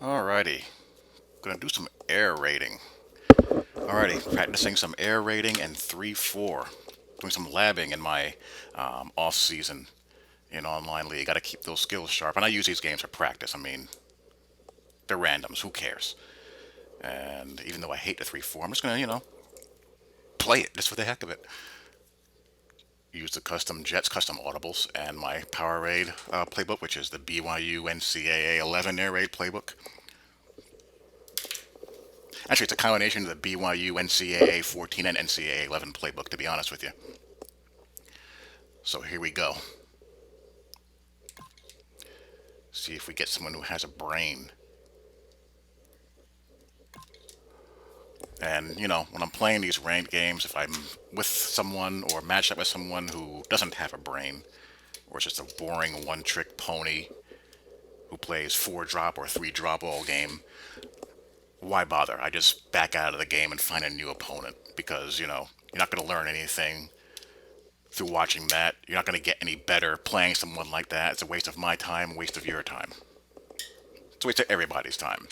Alrighty, gonna do some air raiding. Alrighty, practicing some air raiding and 3-4. Doing some labbing in my off season in online league. Gotta keep those skills sharp. And I use these games for practice. I mean, they're randoms. Who cares? And even though I hate the 3-4, I'm just gonna, play it just for the heck of it. Use the custom jets, custom audibles, and my Power Raid playbook, which is the BYU NCAA 11 air raid playbook. Actually, it's a combination of the BYU NCAA 14 and NCAA 11 playbook, to be honest with you. So here we go. See if we get someone who has a brain. And, when I'm playing these ranked games, if I'm with someone or matched up with someone who doesn't have a brain, or is just a boring one trick pony who plays 4 drop or 3 drop all game, why bother? I just back out of the game and find a new opponent because, you're not going to learn anything through watching that. You're not going to get any better playing someone like that. It's a waste of my time, a waste of your time. It's a waste of everybody's time.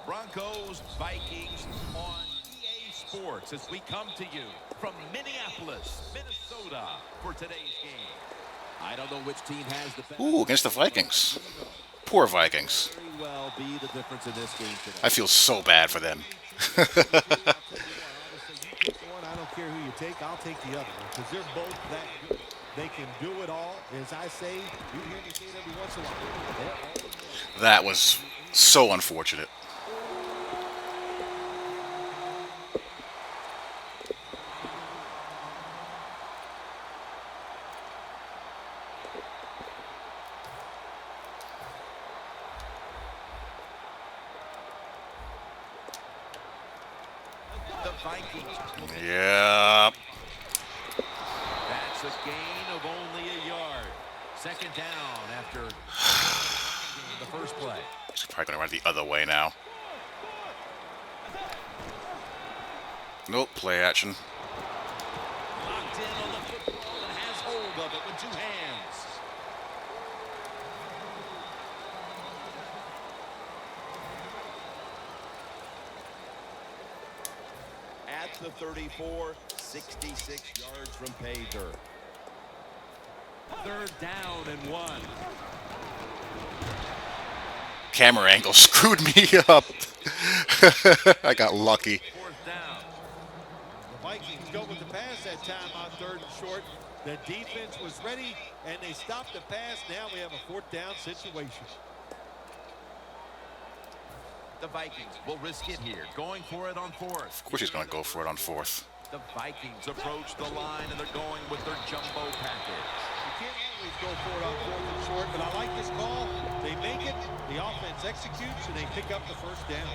Broncos, Vikings on EA Sports as we come to you from Minneapolis, Minnesota for today's game. I don't know which team has the better. Ooh, against the Vikings. Poor Vikings. Very well be the difference in this game today. I feel so bad for them. I don't care who you take, I'll take the other one because they're both that good. They can do it all. As I say, you hear me say it every once in a while. That was so unfortunate. The Vikings. Yeah. That's a gain of only a yard. Second down after the first play. He's probably going to run the other way now. Nope, play action. Locked in on the football and has hold of it with 2 hands. At at the 34, 66 yards from pay dirt. 3rd down and 1. Camera angle screwed me up. I got lucky. 4th down. The Vikings go with the pass that time on 3rd and short. The defense was ready, and they stopped the pass. Now we have a 4th down situation. The Vikings will risk it here, going for it on 4th. Of course he's going to go for it on 4th. The Vikings approach the line, and they're going with their jumbo package. You can't always go for it on 4th and short, but I like this call. They make it, the offense executes, and they pick up the 1st down.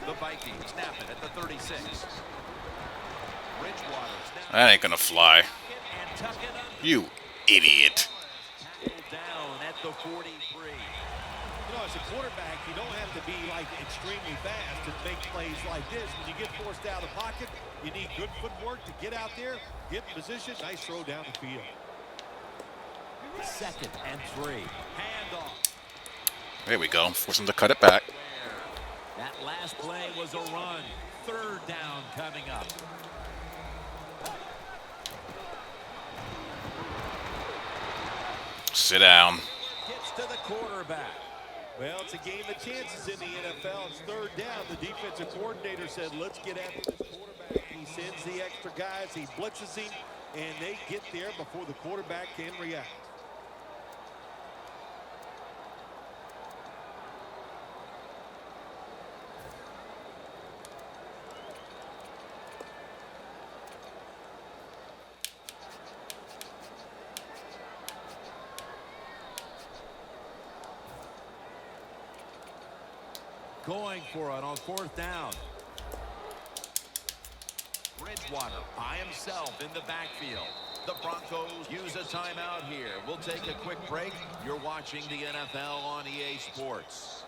The Vikings snap it at the 36. That ain't gonna fly. You idiot. Down at the 43. You know, as a quarterback, you don't have to be like extremely fast to make plays like this. When you get forced out of the pocket, you need good footwork to get out there, get in position. Nice throw down the field. 2nd and 3. Handoff. There we go. Force him to cut it back. That last play was a run. 3rd down coming up. Sit down. Gets to the quarterback. Well, it's a game of chances in the NFL. It's 3rd down. The defensive coordinator said, let's get after this quarterback. He sends the extra guys. He blitzes him, and they get there before the quarterback can react. Going for it on 4th down. Bridgewater by himself in the backfield. The Broncos use a timeout here. We'll take a quick break. You're watching the NFL on EA Sports.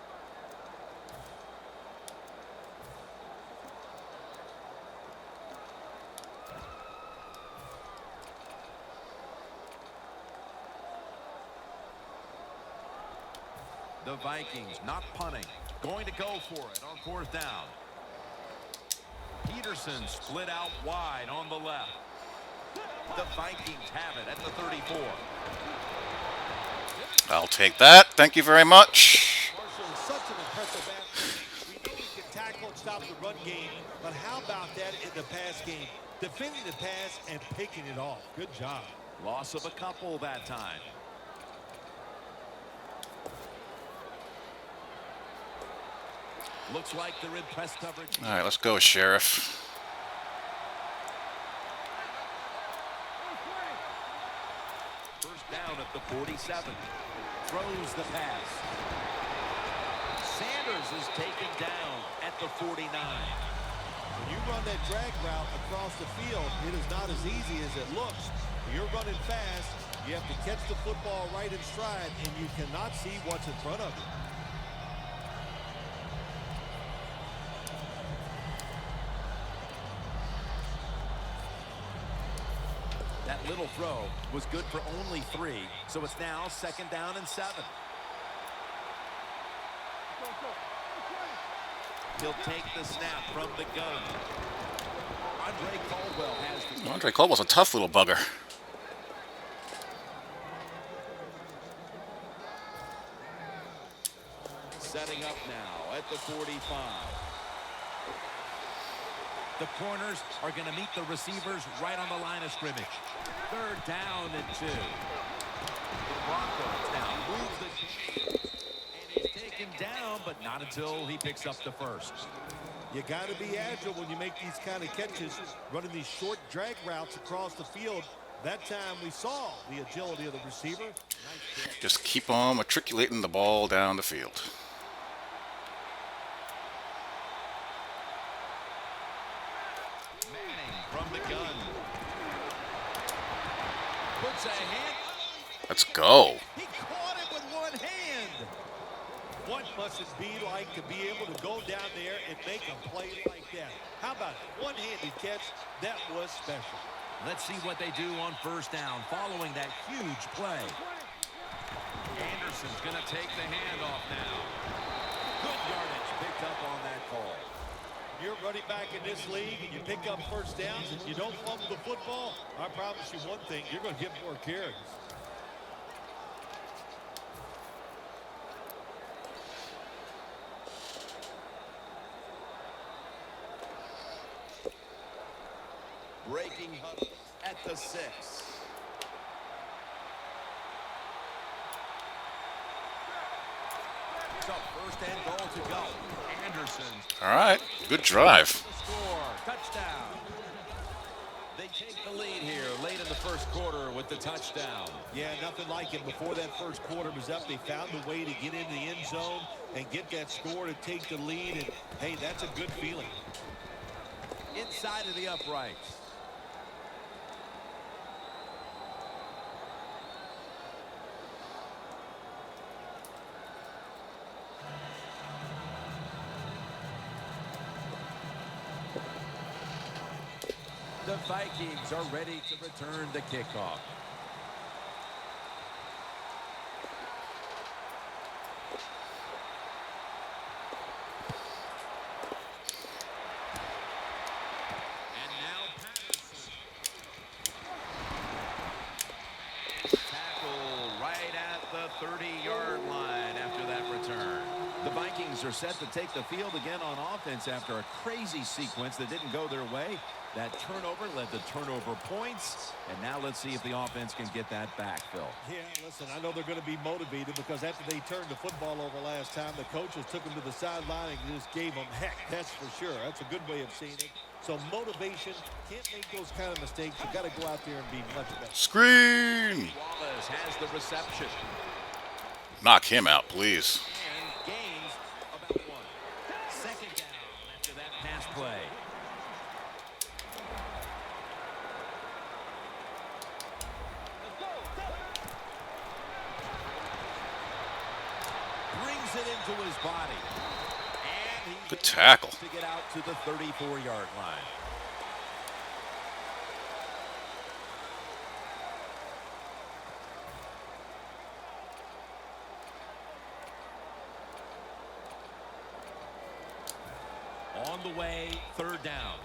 The Vikings not punting. Going to go for it on 4th down. Peterson split out wide on the left. The Vikings have it at the 34. I'll take that. Thank you very much. Marshall is such an impressive athlete. We know he can tackle and stop the run game, but how about that in the pass game? Defending the pass and picking it off. Good job. Loss of a couple that time. Looks like they're in press coverage. All right, let's go, Sheriff. First down at the 47. Throws the pass. Sanders is taken down at the 49. When you run that drag route across the field, it is not as easy as it looks. You're running fast. You have to catch the football right in stride, and you cannot see what's in front of you. That little throw was good for only 3, so it's now 2nd down and 7. He'll take the snap from the gun. Andre Caldwell has the... Andre Caldwell's a tough little bugger. Setting up now at the 45. The corners are going to meet the receivers right on the line of scrimmage. 3rd down and 2. The Broncos now move the chain. And he's taken down, but not until he picks up the 1st. You got to be agile when you make these kind of catches, running these short drag routes across the field. That time we saw the agility of the receiver. Just keep on matriculating the ball down the field. From the gun. Puts a hand. Let's go. He caught it with one hand. What must it be like to be able to go down there and make a play like that? How about it? One-handed catch. That was special. Let's see what they do on first down following that huge play. Anderson's going to take the handoff now. Good yardage picked up on that call. You're running back in this league and you pick up first downs and you don't fumble the football, I promise you one thing, you're going to get more carries. Breaking huddle at the 6. So first and goal to go. Anderson. All right, good drive. Score. Touchdown. They take the lead here late in the first quarter with the touchdown. Yeah, nothing like it. Before that first quarter was up, they found a way to get into the end zone and get that score to take the lead. And, hey, that's a good feeling. Inside of the uprights. The Vikings are ready to return the kickoff. And now Patterson. Tackle right at the 30-yard line after that return. The Vikings are set to take the field again on offense after a crazy sequence that didn't go their way. That turnover led to turnover points. And now let's see if the offense can get that back, Phil. Yeah, listen, I know they're going to be motivated because after they turned the football over last time, the coaches took them to the sideline and just gave them heck. That's for sure. That's a good way of seeing it. So motivation, can't make those kind of mistakes. You've got to go out there and be much better. Screen. Wallace has the reception. Knock him out, please. And gains about 1. Second down after that pass play. Brings it into his body. And he's Good tackle. to get out to the 34-yard line. On the way, third down.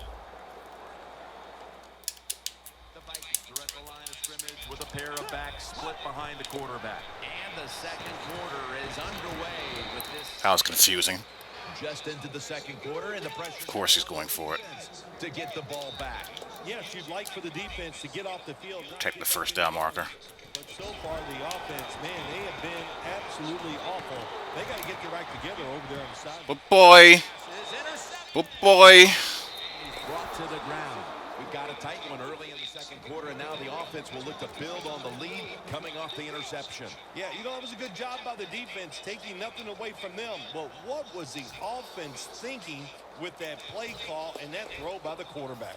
The Vikings are at the line of scrimmage with a pair of backs split behind the quarterback. And the second quarter is underway with this. That was confusing. Just into the second quarter, and the pressure. Of course he's going for it. To get the ball back. Yes, you'd like for the defense to get off the field. Take the first down marker. But so far, the offense, man, they have been absolutely awful. They got to get their act together over there on the side. But boy. But boy. He's brought to the ground. We've got a tight one early in the second quarter, and now the offense will look to build on the lead coming off the interception. Yeah, you know, it was a good job by the defense, taking nothing away from them. But what was the offense thinking with that play call and that throw by the quarterback?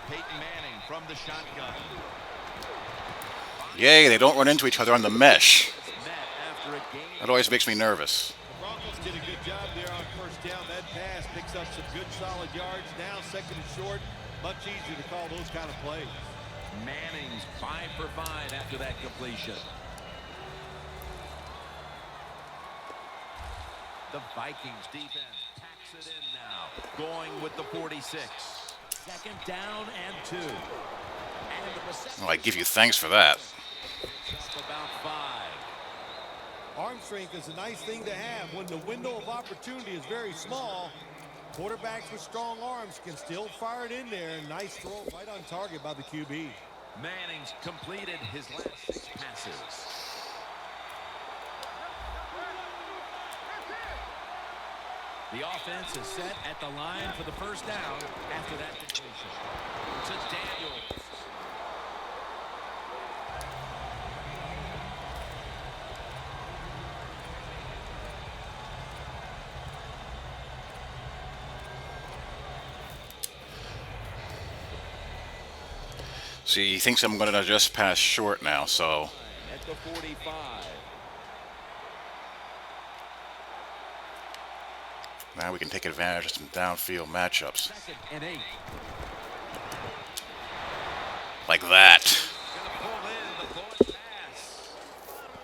Peyton Manning from the shotgun. Yay, they don't run into each other on the mesh. Met after a game. That always makes me nervous. The Broncos did a good job there on first down. That pass picks up some good solid yards. Now second and short, much easier to call those kind of plays. Manning's 5 for 5 after that completion. The Vikings defense packs it in now. Going with the 46. Second down and 2. And the reception. Well, I give you thanks for that. Up about 5. Arm strength is a nice thing to have. When the window of opportunity is very small, quarterbacks with strong arms can still fire it in there. Nice throw right on target by the QB. Manning's completed his last 6 passes. The offense is set at the line for the first down after that completion. To Daniels. See, he thinks I'm going to just pass short now, so At the 45. Now we can take advantage of some downfield matchups. 2nd and 8. Like that. Gonna pull in the bullet pass.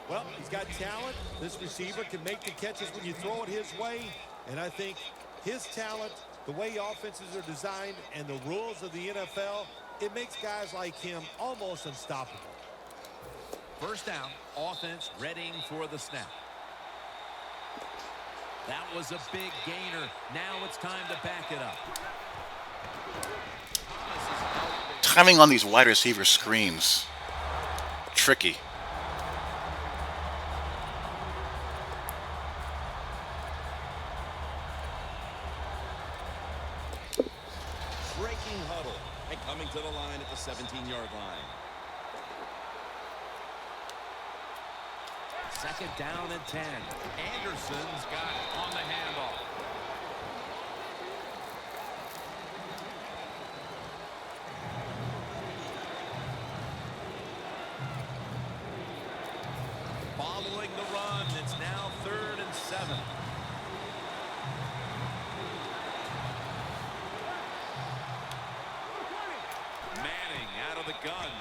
Well, he's got talent. This receiver can make the catches when you throw it his way. And I think his talent, the way offenses are designed, and the rules of the NFL, it makes guys like him almost unstoppable. 1st down, offense readying for the snap. That was a big gainer. Now it's time to back it up. Timing on these wide receiver screens. Tricky. Breaking huddle and coming to the line at the 17-yard line. 2nd down and 10. Anderson's got it on the handoff. Following the run, it's now 3rd and 7. Manning out of the gun.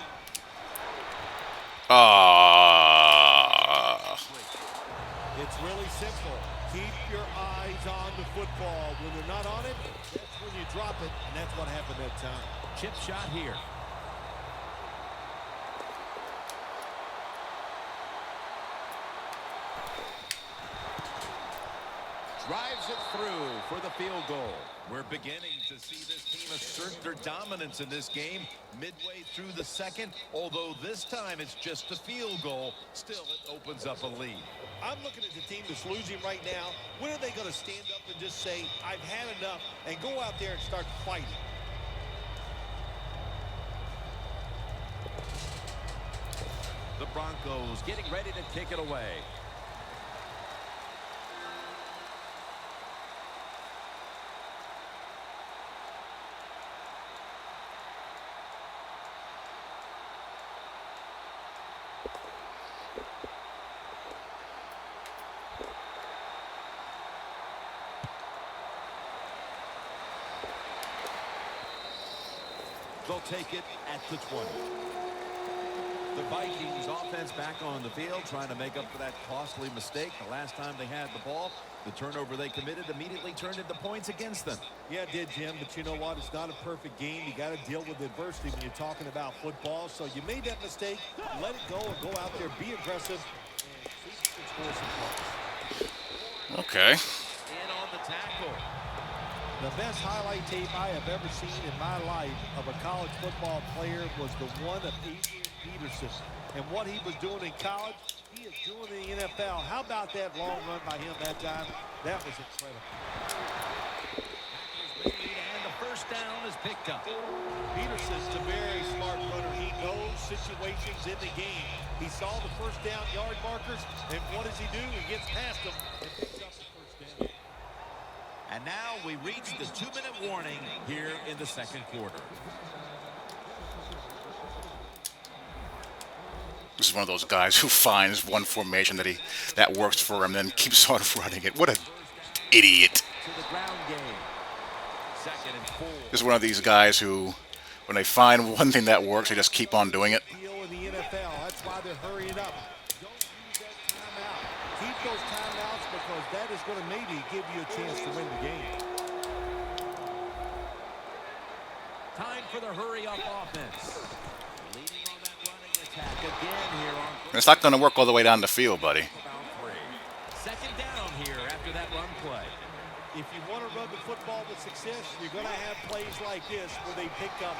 It's really simple. Keep your eyes on the football. When they're not on it, that's when you drop it, and that's what happened that time. Chip shot here. Drives it through for the field goal. We're beginning to see this team assert their dominance in this game midway through the 2nd, although this time it's just a field goal. Still, it opens up a lead. I'm looking at the team that's losing right now. When are they going to stand up and just say, I've had enough, and go out there and start fighting? The Broncos getting ready to kick it away. They'll take it at the 20. The Vikings offense back on the field trying to make up for that costly mistake. The last time they had the ball, the turnover they committed immediately turned into points against them. Yeah, it did, Jim, but you know what? It's not a perfect game. You got to deal with adversity when you're talking about football. So you made that mistake. Let it go and go out there, be aggressive, and see if you can score some points. Okay. In on the tackle. The best highlight tape I have ever seen in my life of a college football player was the one of Adrian Peterson. And what he was doing in college, he is doing in the NFL. How about that long run by him that time? That was incredible. And the 1st down is picked up. Peterson's a very smart runner. He knows situations in the game. He saw the 1st down yard markers, and what does he do? He gets past them and picks up the 1st down. And now we reach the 2-minute warning here in the 2nd quarter. This is one of those guys who finds one formation that works for him, then keeps on running it. What an idiot! To the ground game. 2nd and 4. This is one of these guys who, when they find one thing that works, they just keep on doing it. Deal in the NFL. That's why they're hurrying up. Don't use that timeout. Keep those timeouts because that is going to maybe give you a chance to win the game. Time for the hurry-up offense. Leading on that running attack again here on. It's not going to work all the way down the field, buddy. About 3. 2nd down here after that run play. If you want to run the football with success, you're going to have plays like this where they pick up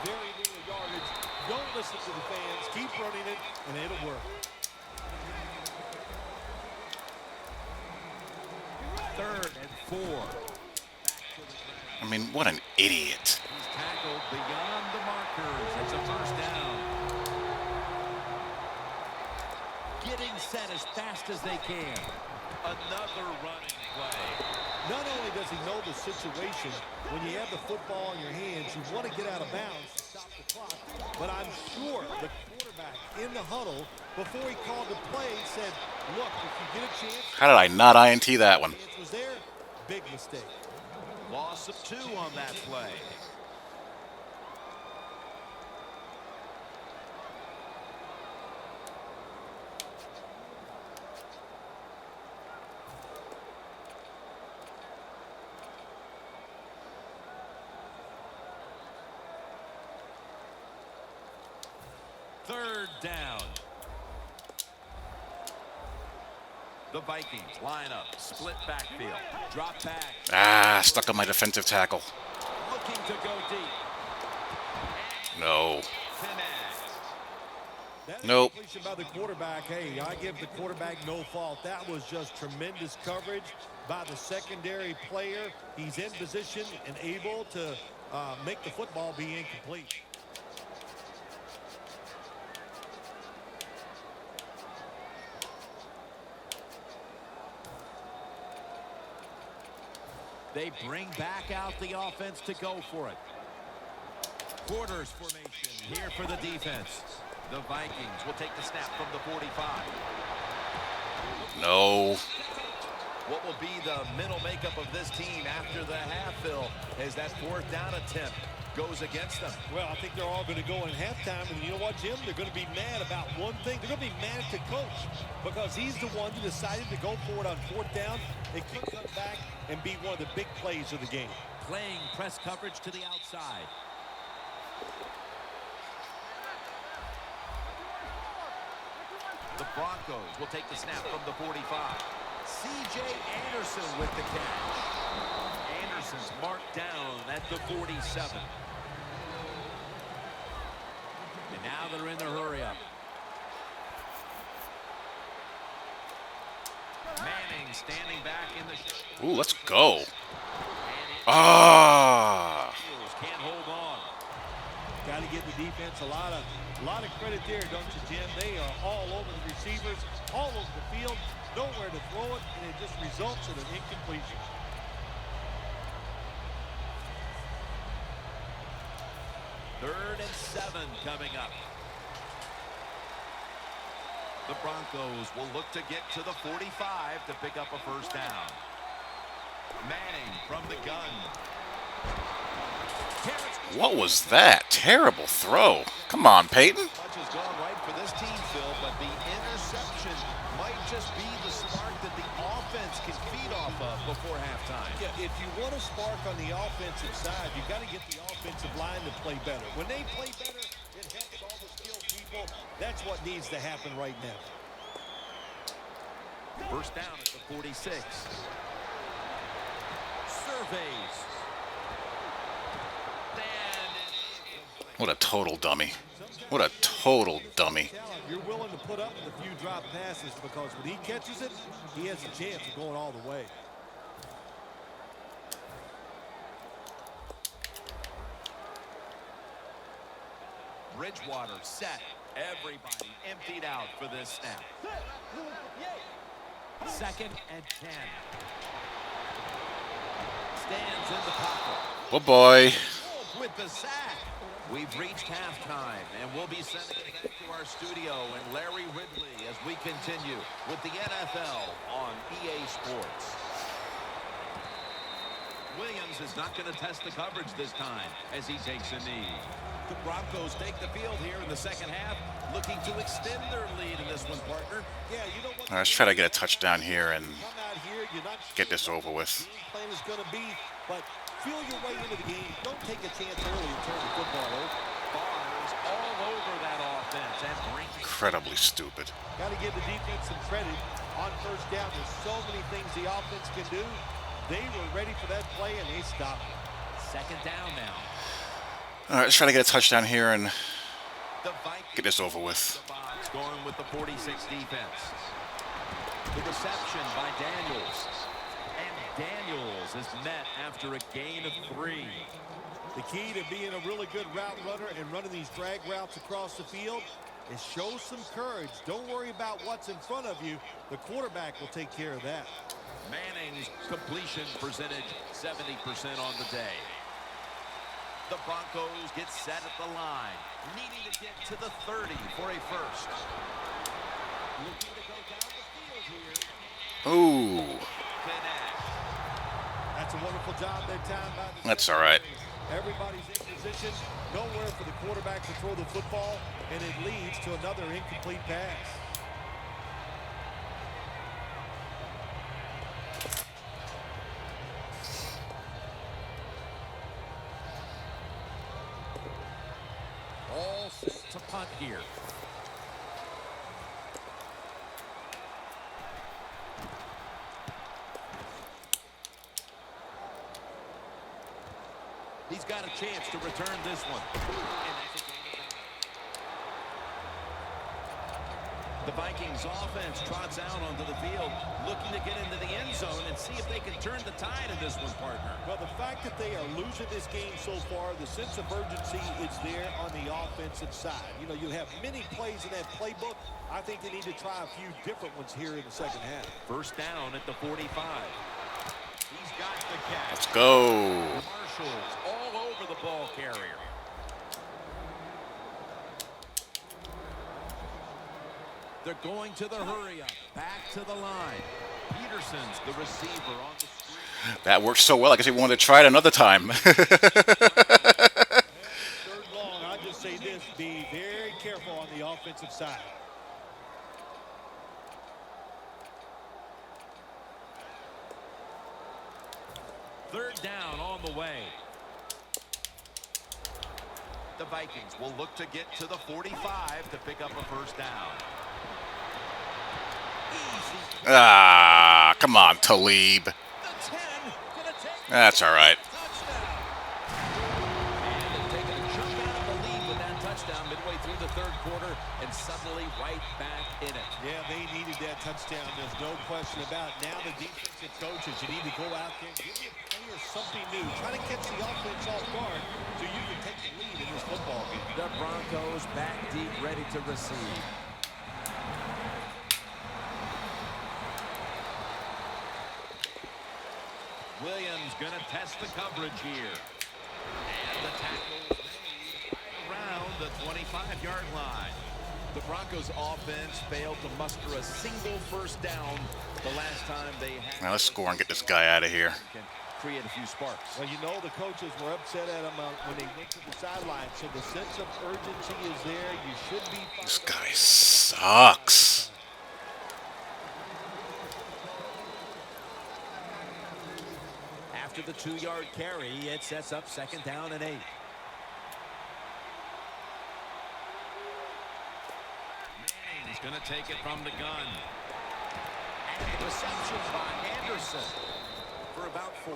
very little yardage. Don't listen to the fans. Keep running it, and it'll work. 3rd and 4. I mean, what an idiot. He's tackled beyond the markers. It's a 1st down. Getting set as fast as they can. Another running play. Not only does he know the situation, when you have the football in your hands, you want to get out of bounds to stop the clock. But I'm sure the quarterback in the huddle, before he called the play, said, look, if you get a chance. How did I not INT that one? Chance was there, big mistake. Loss of 2 on that play. Third down. The Vikings line up, split backfield, drop back. Ah, stuck on my defensive tackle. Looking to go deep. No. Connect. That Nope. incompletion by the quarterback, hey, I give the quarterback no fault. That was just tremendous coverage by the secondary player. He's in position and able to make the football be incomplete. They bring back out the offense to go for it. Quarters formation here for the defense. The Vikings will take the snap from the 45. No. What will be the mental makeup of this team after the half, Phil, as that 4th down attempt goes against them? Well, I think they're all going to go in halftime, and you know what, Jim? They're going to be mad about one thing. They're going to be mad at the coach because he's the one that decided to go for it on 4th down. They could come back and be one of the big plays of the game. Playing press coverage to the outside. The Broncos will take the snap from the 45. C.J. Anderson with the catch. Anderson's marked down at the 47. And now they're in their hurry-up. Manning standing back in the... Ooh, let's go. Ah. Can't hold on. Got to give the defense a lot of credit there, don't you, Jim? They are all over the receivers, all over the field, nowhere to throw it, and it just results in an incompletion. Third and 7 coming up. The Broncos will look to get to the 45 to pick up a 1st down. Manning from the gun. What was that? Terrible throw. Come on, Peyton. Much has gone right for this team, Phil, but the interception might just be the spark that the offense can feed off of before halftime. Yeah, if you want to spark on the offensive side, you got to get the offensive line to play better. When they play better, it helps all the skilled people. That's what needs to happen right now. 1st down at the 46. Surveys. What a total dummy. What a total dummy. You're willing to put up with a few drop passes because when he catches it, he has a chance of going all the way. Bridgewater set. Everybody emptied out for this snap. 2nd and 10. Stands in the pocket. Oh boy. With the sack. We've reached halftime, and we'll be sending it back to our studio and Larry Ridley as we continue with the NFL on EA Sports. Williams is not going to test the coverage this time as he takes a knee. The Broncos take the field here in the 2nd half, looking to extend their lead in this one, partner. Yeah, you know what? Let's try to get a touchdown here and Come out here, you're not get this over with. game plan is going to be, but feel your way into the game. Don't take a chance early and turn the football over. Bars all over that offense and bring. Incredibly stupid. Got to give the defense some credit on 1st down. There's so many things the offense can do. They were ready for that play, and they stopped it. 2nd down now. All right, let's try to get a touchdown here and The Vikings get this over with. the box going with the 46 defense. The reception by Daniels. And Daniels is met after a gain of 3. The key to being a really good route runner and running these drag routes across the field is show some courage. Don't worry about what's in front of you. The quarterback will take care of that. Manning's completion percentage 70% on the day. The Broncos get set at the line, needing to get to the 30 for a 1st. Looking to go down the field here. Ooh. Connect. That's wonderful job that time by the That's all right. Everybody's in position, nowhere for the quarterback to throw the football, and it leads to another incomplete pass. All set to punt here. He's got a chance to return this one. The Vikings offense trots out onto the field, looking to get into the end zone and see if they can turn the tide in this one, partner. Well, the fact that they are losing this game so far, the sense of urgency is there on the offensive side. You know, you have many plays in that playbook. I think they need to try a few different ones here in the second half. First down at the 45. He's got the catch. Let's go. Marshall's all over the ball carrier. They're going to the hurry up. Back to the line. Peterson's the receiver on the screen. That worked so well. I guess he wanted to try it another time. Third long, I'll just say this, be very careful on the offensive side. Third down on the way. The Vikings will look to get to the 45 to pick up a first down. Ah, come on, Talib. That's all right. And they've taken a chunk out of the lead with that touchdown midway through the third quarter and suddenly right back in it. Yeah, they needed that touchdown. There's no question about it. Now the defensive coaches, you need to go out there and give your players something new. Try to catch the offense off guard so you can take the lead in this football game. The Broncos back deep, ready to receive. Williams going to test the coverage here. And the tackle made around the 25-yard line. The Broncos offense failed to muster a single first down the last time they had. Now let's score and get this guy out of here. Can create a few sparks. Well, you know the coaches were upset at him when they went to the sideline, so the sense of urgency is there. You should be. This guy sucks. After the 2-yard carry, it sets up second down and 8. Manning's going to take it from the gun. And the reception by Anderson for about 4.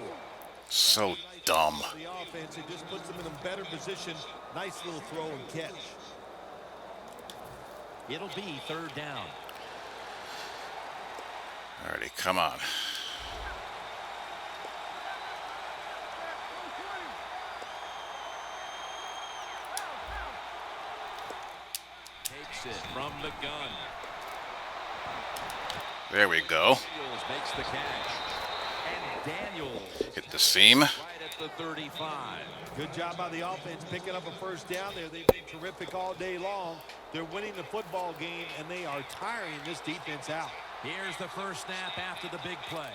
So dumb. The offense, it just puts them in a better position. Nice little throw and catch. It'll be third down. Alrighty, come on. Takes it from the gun. There we go. Daniels makes the catch. And Daniels Hit the seam. right at the 35. Good job by the offense picking up a first down there. They've been terrific all day long. They're winning the football game, and they are tiring this defense out. Here's the first snap after the big play.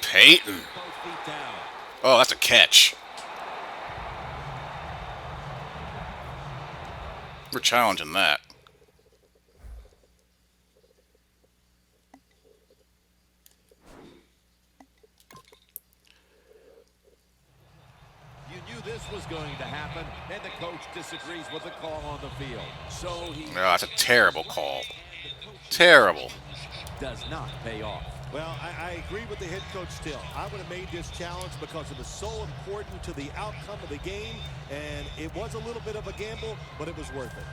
Peyton. Both feet down. Oh, that's a catch. We're challenging that. You knew this was going to happen, and the coach disagrees with the call on the field. So he Oh, that's a terrible call. Terrible. does not pay off. Well, I agree with the head coach still. I would have made this challenge because it was so important to the outcome of the game, and it was a little bit of a gamble, but it was worth it.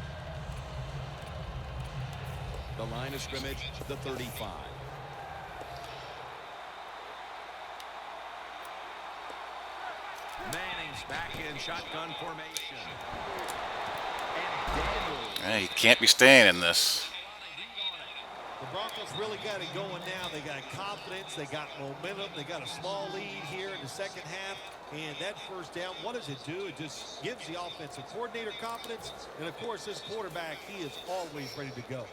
The line of scrimmage, the 35. Manning's back in shotgun formation. And Daniels. Hey, you can't be staying in this. The Broncos really got it going now. They got confidence. They got momentum. They got a small lead here in the second half. And that first down, what does it do? It just gives the offensive coordinator confidence. And, of course, this quarterback, he is always ready to go.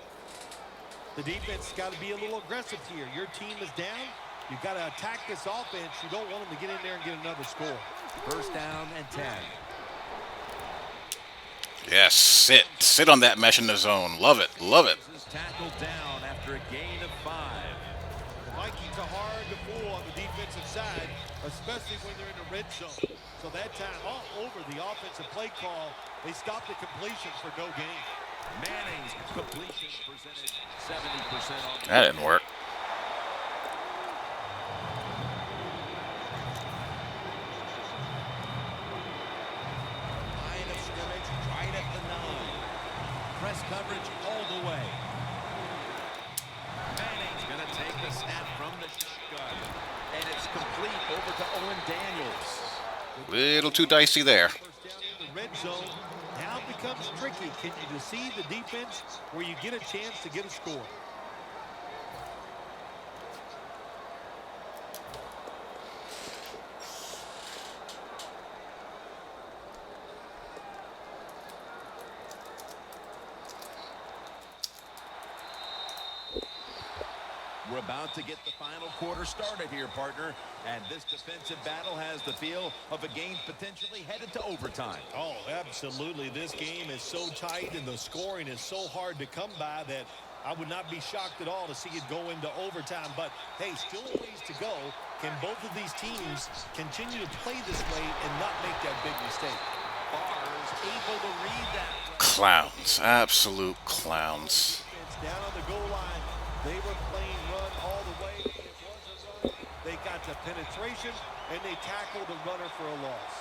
The defense has got to be a little aggressive here. Your team is down. You've got to attack this offense. You don't want them to get in there and get another score. First down and 10. Yes, sit. Sit on that mesh in the zone. Love it. Love it. This is tackled down after a gain of 5. The Vikings are hard to fool on the defensive side, especially when they're in the red zone. So that time, all over the offensive play call, they stopped the completion for no gain. Manning's completion percentage 70% on the That didn't work. line of scrimmage right at the 9. Press coverage all the way. Manning's going to take the snap from the shotgun. And it's complete over to Owen Daniels. Little too dicey there. First down in the red zone. Now it becomes tricky. Can you deceive the defense where you get a chance to get a score? We're about to get the final quarter started here, partner. And this defensive battle has the feel of a game potentially headed to overtime. Oh, absolutely. This game is so tight and the scoring is so hard to come by that I would not be shocked at all to see it go into overtime. But, hey, still a ways to go. Can both of these teams continue to play this way and not make that big mistake? Barr's able to read that. Clowns. Absolute clowns. It's down on the goal line. They were playing run all the way. It was a run. They got the penetration, and they tackled the runner for a loss.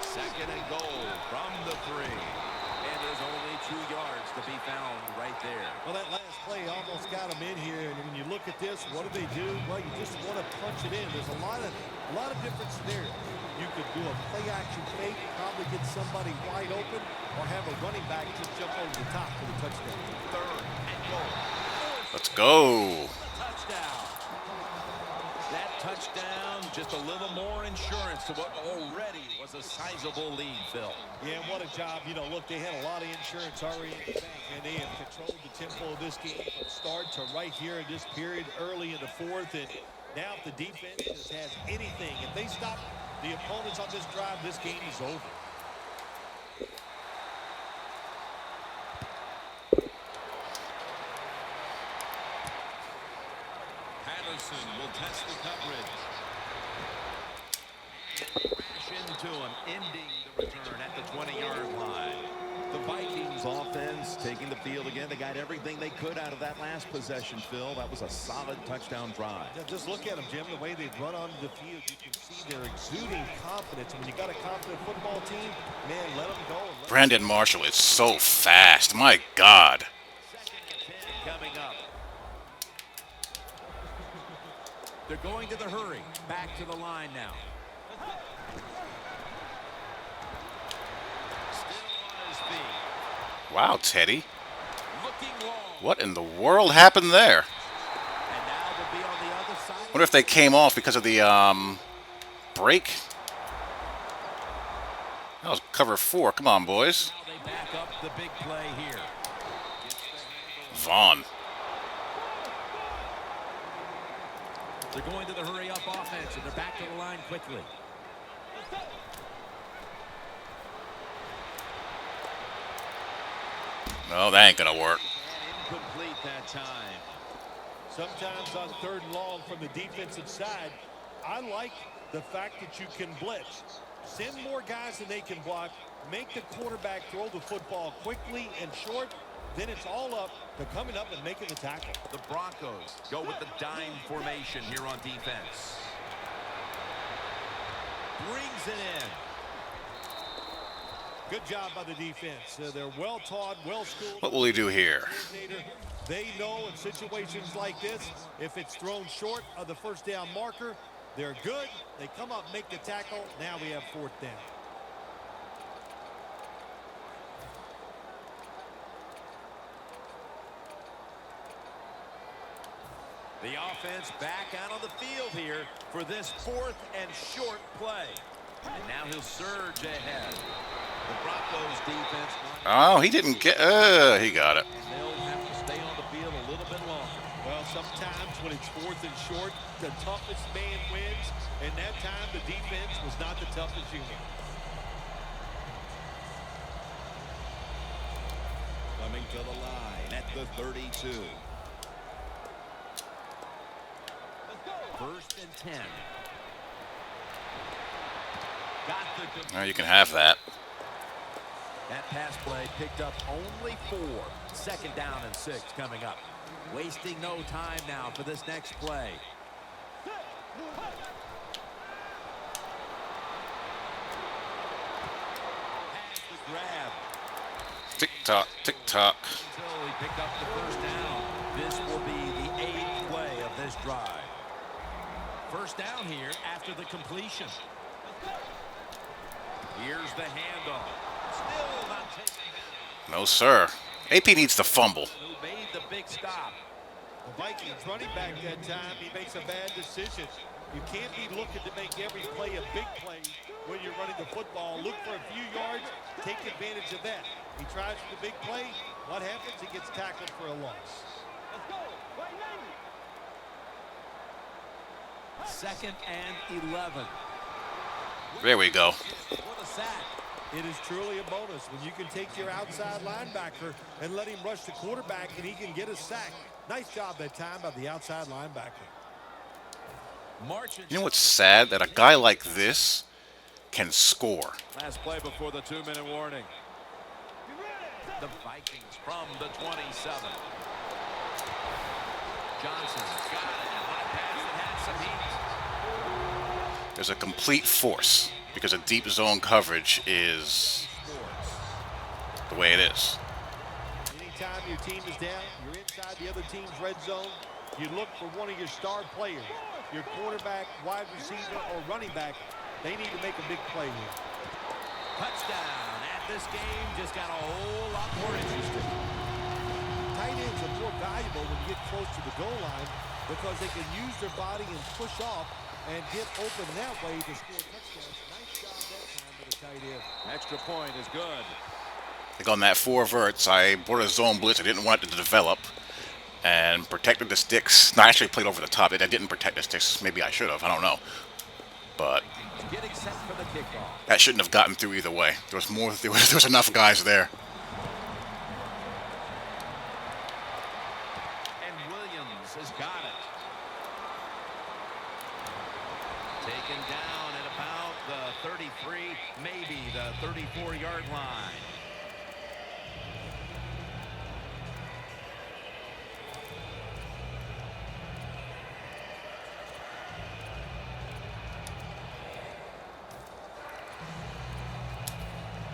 Second and goal from the 3. And there's only 2 yards to be found right there. Well, that last play almost got them in here. And when you look at this, what do they do? Well, you just want to punch it in. There's a lot of different scenarios. You could do a play-action fake, probably get somebody wide open, or have a running back just jump over the top for the touchdown. Third and goal. Let's go. Touchdown. That touchdown, just a little more insurance to what already was a sizable lead, Phil. Yeah, what a job. You know, look, they had a lot of insurance already in the bank, and they have controlled the tempo of this game from start to right here in this period early in the fourth. And now if the defense just has anything, if they stop the opponents on this drive, this game is over. Patterson will test the coverage. Crash into him, ending the return at the 20-yard line. The Vikings offense taking the field again. They got everything they could out of that last possession, Phil. That was a solid touchdown drive. Yeah, just look at them, Jim, the way they've run onto the field. You can see they're exuding confidence. When you got a confident football team, man, let them go. Brandon Marshall is so fast. My God. Second and 10 coming up. They're going to the hurry. Back to the line now. Still on his feet. Wow, Teddy. Looking long. What in the world happened there? And now they'll be on the other side. Wonder if they came off because of the break. That was cover 4. Come on, boys. Now they back up the big play here. Vaughn. They're going to the hurry-up offense, and they're back to the line quickly. No, that ain't gonna work. And incomplete that time. Sometimes on third and long from the defensive side, I like the fact that you can blitz. Send more guys than they can block. Make the quarterback throw the football quickly and short. Then it's all up to coming up and making the tackle. The Broncos go with the dime formation here on defense. Brings it in. Good job by the defense. They're well-taught, well-schooled. What will he do here? They know in situations like this, if it's thrown short of the first down marker, they're good. They come up, make the tackle. Now we have fourth down. The offense back out on the field here for this 4th and short play. And now he'll surge ahead. The Broncos defense. Oh, he didn't get. He got it. And they'll have when it's 4th and short. The toughest man wins, and that time the defense was not the toughest unit. Coming to the line at the 32. 1st and 10. Got the Now you can have that. That pass play picked up only 4. 2nd down and 6 coming up. Wasting no time now for this next play. Has the grab. Tick tock, tick tock. Until he picked up the 1st down. This will be the 8th play of this drive. 1st down here after the completion. Here's the handoff. Still not taking it. No, sir. AP needs to fumble. Who made the big stop. The Vikings running back that time, he makes a bad decision. You can't be looking to make every play a big play when you're running the football. Look for a few yards, take advantage of that. He tries for the big play. What happens? He gets tackled for a loss. Let's go. 2nd and 11. There we go. What a sack. It is truly a bonus when you can take your outside linebacker and let him rush the quarterback and he can get a sack. Nice job that time by the outside linebacker. Marching. You know what's sad? That a guy like this can score. Last play before the 2-minute warning. The Vikings from the 27. Johnson got it. On a pass that had some heat. There's a complete force because a deep zone coverage is the way it is. Anytime your team is down, you're inside the other team's red zone, you look for one of your star players, your quarterback, wide receiver, or running back. They need to make a big play here. Touchdown. And this game just got a whole lot more interesting. Tight ends are more valuable when you get close to the goal line because they can use their body and push off and get open that way to score touchdowns. Nice job that time for the tight end. Extra point is good. Like on that 4 verts, I brought a zone blitz. I didn't want it to develop and protected the sticks. No, I actually played over the top. I didn't protect the sticks. Maybe I should have. I don't know. But Getting set for the kickoff. that shouldn't have gotten through either way. There was enough guys there. And Williams has got it. Taken down at about the 33, maybe the 34-yard line.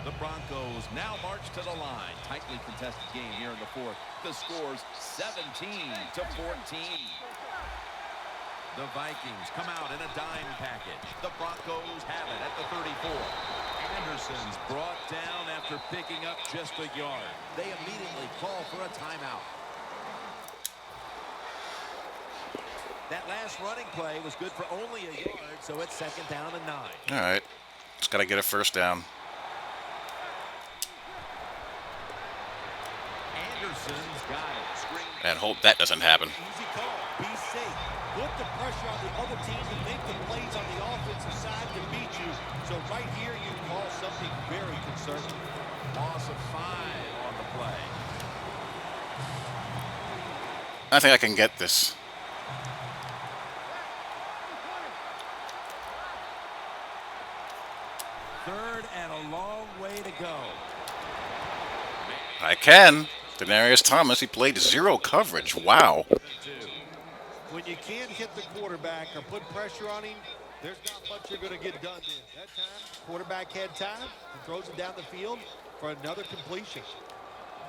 The Broncos now march to the line. Tightly contested game here in the 4th. The score's 17-14. The Vikings come out in a dime package. The Broncos have it at the 34. Anderson's brought down after picking up just a yard. They immediately call for a timeout. That last running play was good for only a yard, so it's 2nd down and 9. All right. Just got to get a 1st down. Anderson's got it. Screen. And hope that doesn't happen. Easy call. Be safe. Put the pressure on the other team to make the plays on the offensive side to beat you. So right here, you call something very concerning. Loss of 5 on the play. I think I can get this. Third and a long way to go. I can. Denarius Thomas, he played 0 coverage. Wow. When you can't hit the quarterback or put pressure on him, there's not much you're going to get done then. That time, quarterback had time and throws it down the field for another completion.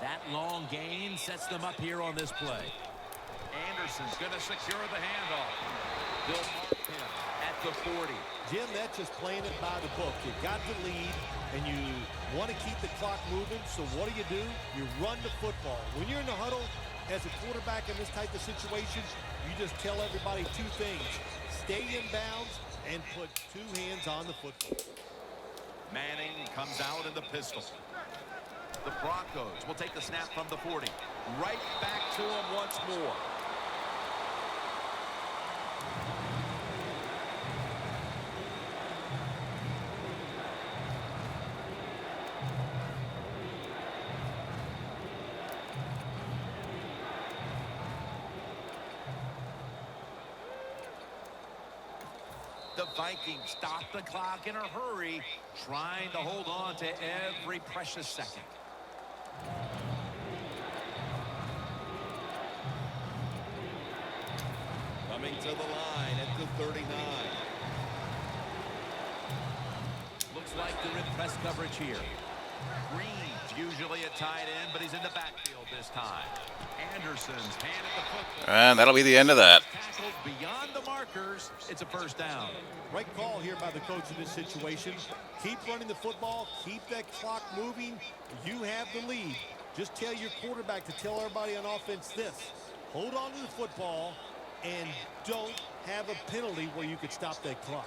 That long gain sets them up here on this play. Anderson's going to secure the handoff. They'll mark him at the 40. Jim, that's just playing it by the book. You got the lead, and you want to keep the clock moving, so what do? You run the football. When you're in the huddle as a quarterback in this type of situation, you just tell everybody 2 things. Stay in bounds and put 2 hands on the football. Manning comes out in the pistol. The Broncos will take the snap from the 40. Right back to him once more. The Vikings stop the clock in a hurry, trying to hold on to every precious second. Coming to the line at the 39. Looks like they're in press coverage here. Green's usually a tight end, but he's in the backfield this time. Anderson's handed the football. And that'll be the end of that. Tackled beyond the markers. It's a first down. Right call here by the coach in this situation. Keep running the football. Keep that clock moving. You have the lead. Just tell your quarterback to tell everybody on offense this. Hold on to the football and don't have a penalty where you could stop that clock.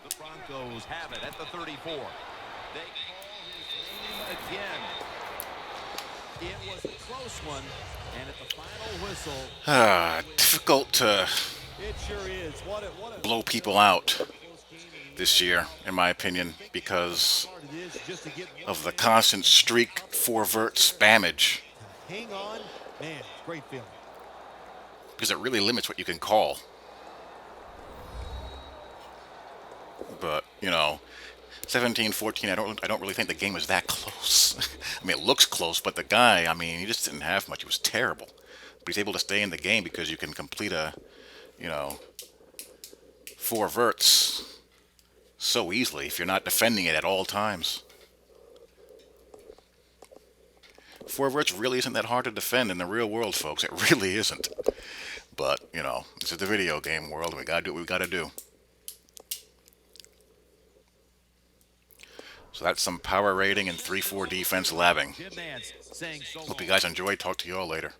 The Broncos have it at the 34. They call his name again. It was a close one, and at the final whistle, Difficult to It sure is. What a blow people out this year, in my opinion, because hard it is just to get of the constant streak four-vert spammage. hang on. Man, great feeling. Because it really limits what you can call. But, you know, 17-14, I don't really think the game was that close. I mean, it looks close, but the guy, I mean, he just didn't have much. He was terrible. But he's able to stay in the game because you can complete a, you know, four verts so easily if you're not defending it at all times. Four verts really isn't that hard to defend in the real world, folks. It really isn't. But, you know, this is the video game world, and we gotta do what we gotta do. So that's some power rating and 3-4 defense labbing. Jim Nance saying so Hope you long. guys enjoyed. Talk to you all later.